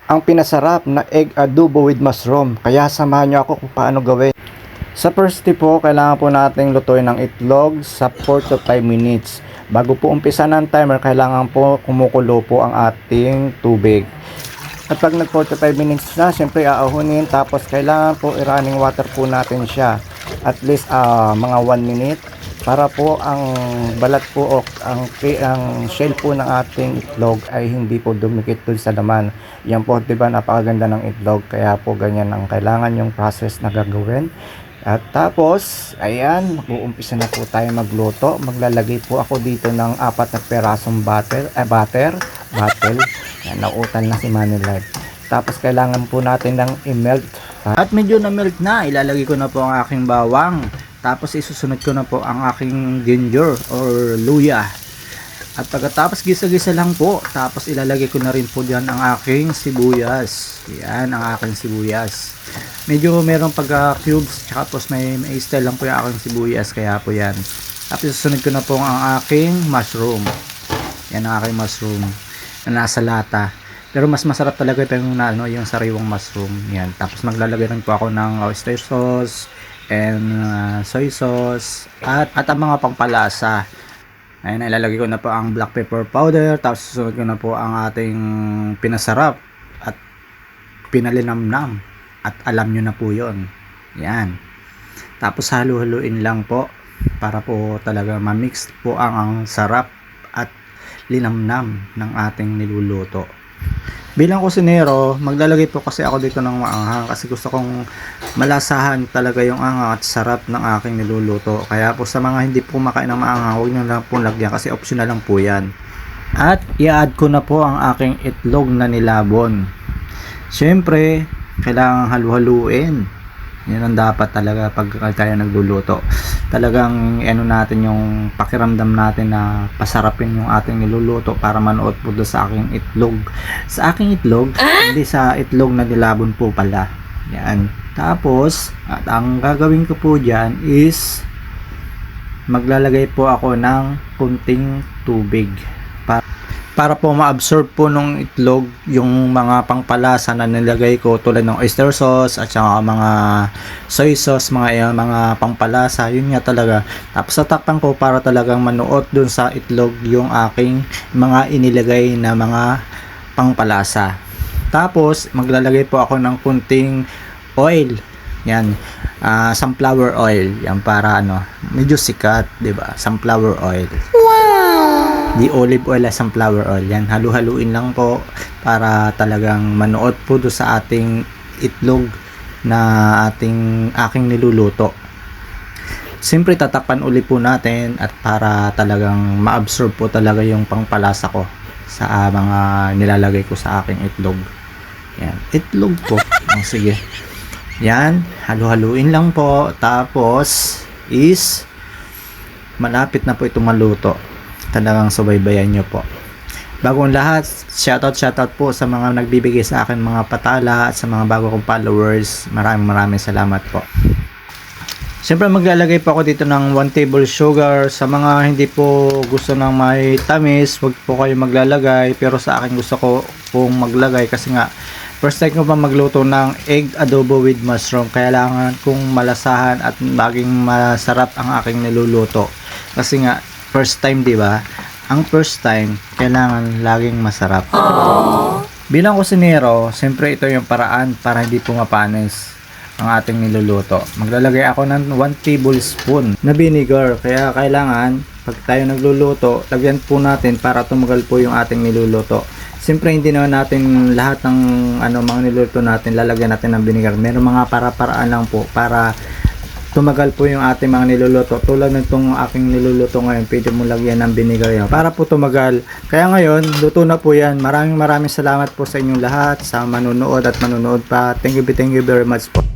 ang pinasarap na egg adobo with mushroom. Kaya samahan nyo ako kung paano gawin. Sa first step po, kailangan po nating lutuin ng itlog sa 4 to 5 minutes. Bago po umpisa ng timer, kailangan po kumukulo po ang ating tubig. At pag nag 4 to 5 minutes na, syempre aahunin. Tapos kailangan po i-running water po natin siya. At least mga 1 minute. Para po ang balat po o ang shell po ng ating itlog ay hindi po dumikit dun sa laman. Yan po, diba, napakaganda ng itlog. Kaya po ganyan ang kailangan yung process na gagawin. At tapos, ayan, mag-uumpisa na po tayo magluto. Maglalagay po ako dito ng 4 na perasong butter. Yan, nauutal na si Manilite. Tapos, kailangan po natin ng i-melt. At medyo na-melt na, ilalagay ko na po ang aking bawang. Tapos, isusunod ko na po ang aking ginger or luya. At pagkatapos gisa-gisa lang po, tapos ilalagay ko na rin po dyan ang aking sibuyas. Yan, ang aking sibuyas. Medyo meron pagka-cubes, tapos may style lang po yung aking sibuyas, kaya po yan. Tapos susunod ko na po ang aking mushroom. Yan ang aking mushroom na nasa lata. Pero mas masarap talaga ito yung sariwang mushroom. Yan. Tapos maglalagay rin po ako ng oyster sauce and soy sauce at ang mga pangpalasa. Ayan, ilalagay ko na po ang black pepper powder. Tapos susunod ko na po ang ating pinasarap at pinalinamnam. At alam nyo na po yon. Yan. Tapos halu-haluin lang po para po talaga ma-mix po ang sarap at linamnam ng ating niluluto. Bilang kusinero, maglalagay po kasi ako dito ng maanghang kasi gusto kong malasahan talaga yung anghang at sarap ng aking niluluto. Kaya po sa mga hindi po makain ng maanghang, huwag nyo lang po lagyan kasi optional lang po yan. At i-add ko na po ang aking itlog na nilabon. Siyempre, kailangan halu-haluin. Yan ang dapat talaga pag tayo nagluluto. Talagang natin yung pakiramdam natin na pasarapin yung ating niluluto para manood po doon sa aking itlog. Sa aking itlog, hindi sa itlog na nilabon po pala. Yan. Tapos, at ang gagawin ko po dyan is maglalagay po ako ng kunting tubig para po ma-absorb po nung itlog yung mga pangpalasa na nilagay ko tulad ng oyster sauce at saka mga soy sauce, mga pangpalasa, yun nga talaga. Tapos tatakpan ko para talagang manuot dun sa itlog yung aking mga inilagay na mga pangpalasa. Tapos maglalagay po ako ng kunting oil. Yan, sunflower oil. Yan para medyo sikat, 'di ba? Sunflower oil. Di olive oil, sunflower oil. Yan, halu-haluin lang po para talagang manuot po do sa ating itlog na aking niluluto. Siyempre tatakpan uli po natin at para talagang ma-absorb po talaga yung pangpalasa ko sa mga nilalagay ko sa aking itlog. Yan, itlog po. Sige. Yan, halu-haluin lang po. Tapos is malapit na po itong maluto. Talagang subaybayan nyo po. Bagong lahat, shoutout po sa mga nagbibigay sa akin mga patala at sa mga bago kong followers. Maraming salamat po. Siyempre maglalagay po ako dito ng 1 table sugar. Sa mga hindi po gusto ng may tamis, wag po kayo maglalagay. Pero sa akin gusto ko pong maglagay kasi nga first time ko pa magluto ng egg adobo with mushroom. Kailangan kong malasahan at maging masarap ang aking niluluto. Kasi nga first time, di ba? Ang first time, kailangan laging masarap. Bilang kusinero, siyempre ito yung paraan para hindi pumapanis ang ating niluluto. Maglalagay ako ng 1 tablespoon na vinegar. Kaya kailangan, pag tayo nagluluto, lagyan po natin para tumagal po yung ating niluluto. Siyempre hindi naman natin lahat ng mga niluluto natin lalagyan natin ng vinegar. Meron mga para-paraan lang po para tumagal po yung ating mga niluluto. Tulad nitong aking niluluto ngayon, pwede mo lagyan ng vinegar yan para po tumagal. Kaya ngayon, luto na po yan. Maraming salamat po sa inyong lahat sa manunood at manunood pa. Thank you very much po.